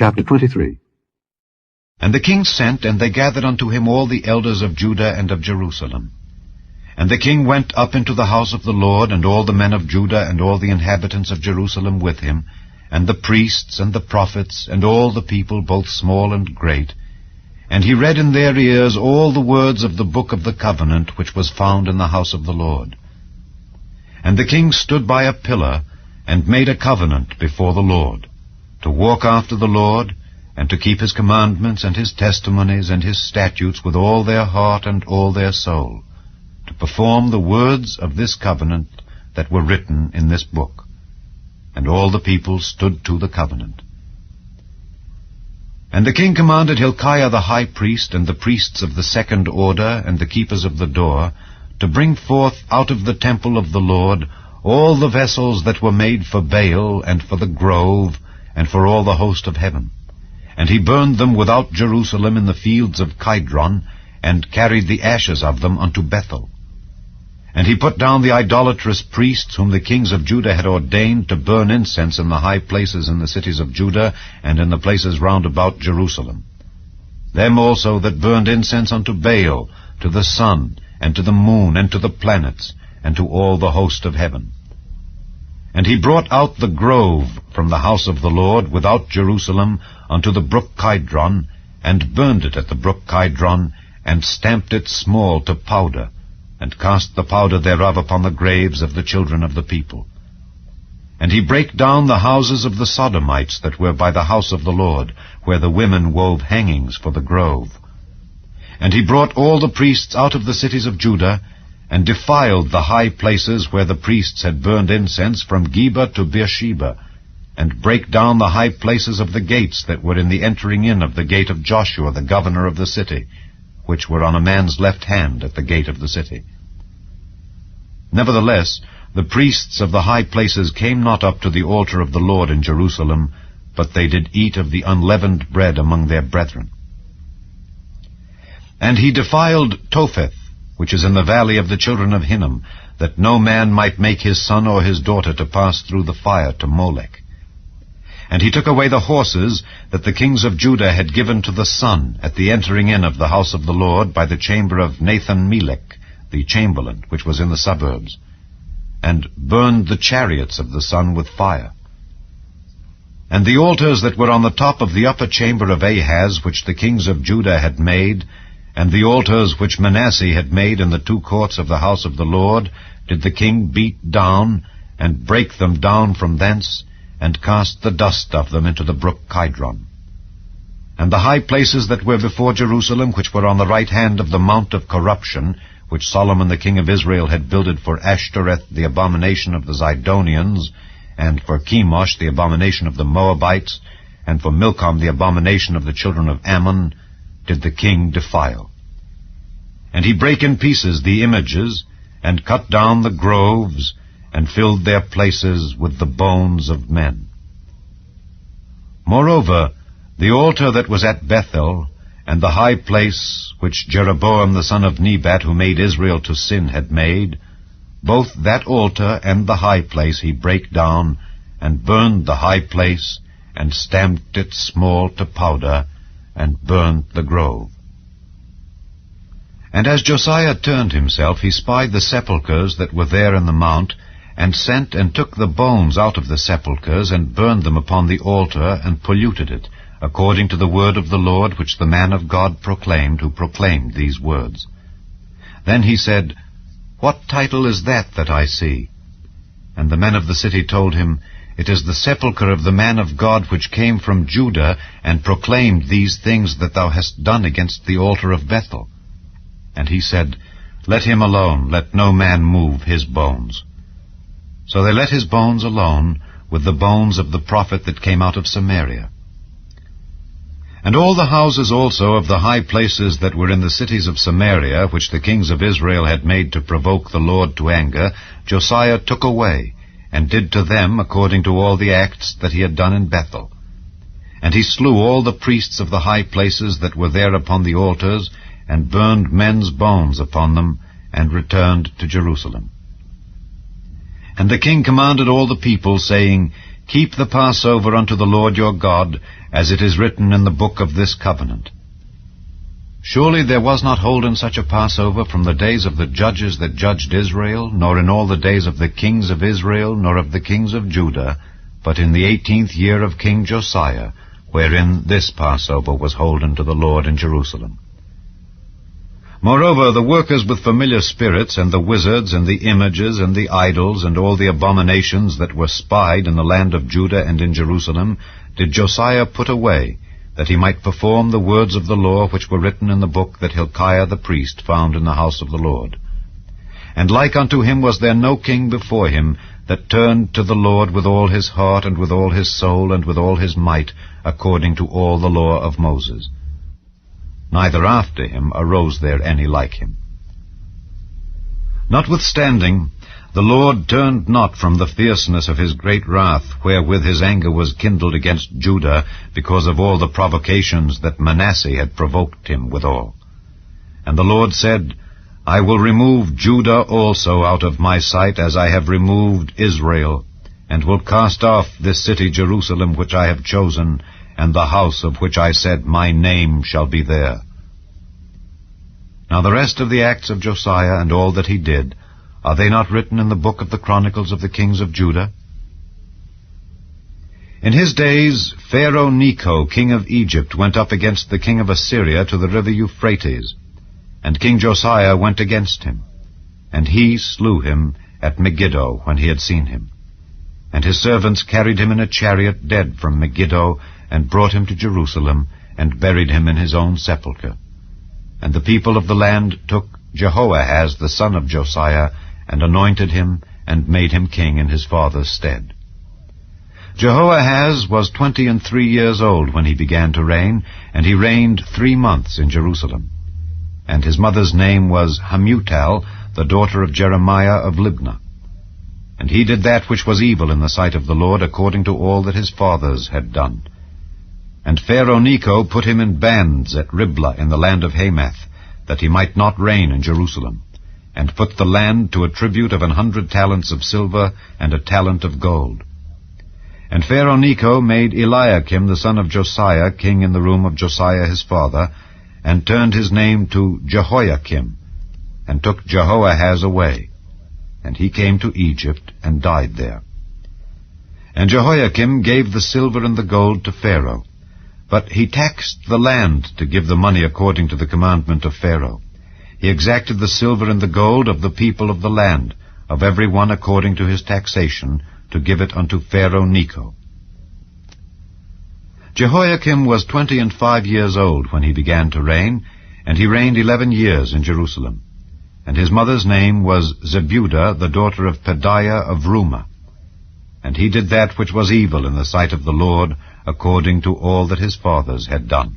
Chapter 23. And the king sent, and they gathered unto him all the elders of Judah and of Jerusalem. And the king went up into the house of the Lord, and all the men of Judah and all the inhabitants of Jerusalem with him, and the priests and the prophets, and all the people, both small and great. And he read in their ears all the words of the book of the covenant which was found in the house of the Lord. And the king stood by a pillar, and made a covenant before the Lord, to walk after the Lord, and to keep his commandments and his testimonies and his statutes with all their heart and all their soul, to perform the words of this covenant that were written in this book. And all the people stood to the covenant. And the king commanded Hilkiah the high priest, and the priests of the second order, and the keepers of the door, to bring forth out of the temple of the Lord all the vessels that were made for Baal, and for the grove, and for all the host of heaven. And he burned them without Jerusalem in the fields of Kidron, and carried the ashes of them unto Bethel. And he put down the idolatrous priests whom the kings of Judah had ordained to burn incense in the high places in the cities of Judah, and in the places round about Jerusalem. Them also that burned incense unto Baal, to the sun, and to the moon, and to the planets, and to all the host of heaven. And he brought out the grove from the house of the Lord without Jerusalem unto the brook Kidron, and burned it at the brook Kidron, and stamped it small to powder, and cast the powder thereof upon the graves of the children of the people. And he brake down the houses of the Sodomites that were by the house of the Lord, where the women wove hangings for the grove. And he brought all the priests out of the cities of Judah, and defiled the high places where the priests had burned incense from Geba to Beersheba, and brake down the high places of the gates that were in the entering in of the gate of Joshua the governor of the city, which were on a man's left hand at the gate of the city. Nevertheless, the priests of the high places came not up to the altar of the Lord in Jerusalem, but they did eat of the unleavened bread among their brethren. And he defiled Topheth, which is in the valley of the children of Hinnom, that no man might make his son or his daughter to pass through the fire to Molech. And he took away the horses that the kings of Judah had given to the sun at the entering in of the house of the Lord by the chamber of Nathan-Melech, the chamberlain, which was in the suburbs, and burned the chariots of the sun with fire. And the altars that were on the top of the upper chamber of Ahaz, which the kings of Judah had made, and the altars which Manasseh had made in the two courts of the house of the Lord, did the king beat down, and break them down from thence, and cast the dust of them into the brook Kidron. And the high places that were before Jerusalem, which were on the right hand of the mount of corruption, which Solomon the king of Israel had builded for Ashtoreth the abomination of the Zidonians, and for Chemosh the abomination of the Moabites, and for Milcom the abomination of the children of Ammon, did the king defile. And he brake in pieces the images, and cut down the groves, and filled their places with the bones of men. Moreover, the altar that was at Bethel, and the high place which Jeroboam the son of Nebat, who made Israel to sin, had made, both that altar and the high place he brake down, and burned the high place, and stamped it small to powder, and burned the grove. And as Josiah turned himself, he spied the sepulchres that were there in the mount, and sent and took the bones out of the sepulchres, and burned them upon the altar, and polluted it, according to the word of the Lord which the man of God proclaimed, who proclaimed these words. Then he said, What title is that I see? And the men of the city told him, It is the sepulchre of the man of God which came from Judah, and proclaimed these things that thou hast done against the altar of Bethel. And he said, Let him alone, let no man move his bones. So they let his bones alone, with the bones of the prophet that came out of Samaria. And all the houses also of the high places that were in the cities of Samaria, which the kings of Israel had made to provoke the Lord to anger, Josiah took away, and did to them according to all the acts that he had done in Bethel. And he slew all the priests of the high places that were there upon the altars, and burned men's bones upon them, and returned to Jerusalem. And the king commanded all the people, saying, Keep the Passover unto the Lord your God, as it is written in the book of this covenant. Surely there was not holden such a Passover from the days of the judges that judged Israel, nor in all the days of the kings of Israel, nor of the kings of Judah, but in the 18th year of King Josiah, wherein this Passover was holden to the Lord in Jerusalem. Moreover, the workers with familiar spirits, and the wizards, and the images, and the idols, and all the abominations that were spied in the land of Judah and in Jerusalem, did Josiah put away, that he might perform the words of the law which were written in the book that Hilkiah the priest found in the house of the Lord. And like unto him was there no king before him, that turned to the Lord with all his heart, and with all his soul, and with all his might, according to all the law of Moses. Neither after him arose there any like him. Notwithstanding, the Lord turned not from the fierceness of his great wrath, wherewith his anger was kindled against Judah, because of all the provocations that Manasseh had provoked him withal. And the Lord said, I will remove Judah also out of my sight, as I have removed Israel, and will cast off this city Jerusalem which I have chosen, and the house of which I said, my name shall be there. Now the rest of the acts of Josiah, and all that he did, are they not written in the book of the Chronicles of the kings of Judah? In his days Pharaoh Necho, king of Egypt, went up against the king of Assyria to the river Euphrates, and King Josiah went against him, and he slew him at Megiddo when he had seen him. And his servants carried him in a chariot dead from Megiddo, and brought him to Jerusalem, and buried him in his own sepulchre. And the people of the land took Jehoahaz the son of Josiah, and anointed him, and made him king in his father's stead. Jehoahaz was 23 years old when he began to reign, and he reigned 3 months in Jerusalem. And his mother's name was Hamutal, the daughter of Jeremiah of Libnah. And he did that which was evil in the sight of the Lord, according to all that his fathers had done. And Pharaoh Necho put him in bands at Riblah in the land of Hamath, that he might not reign in Jerusalem, and put the land to a tribute of 100 talents of silver, and a talent of gold. And Pharaoh Necho made Eliakim the son of Josiah king in the room of Josiah his father, and turned his name to Jehoiakim, and took Jehoahaz away. And he came to Egypt, and died there. And Jehoiakim gave the silver and the gold to Pharaoh, but he taxed the land to give the money according to the commandment of Pharaoh. He exacted the silver and the gold of the people of the land, of every one according to his taxation, to give it unto Pharaoh Necho. Jehoiakim was 25 years old when he began to reign, and he reigned 11 years in Jerusalem. And his mother's name was Zebudah, the daughter of Pedaiah of Rumah. And he did that which was evil in the sight of the Lord, according to all that his fathers had done.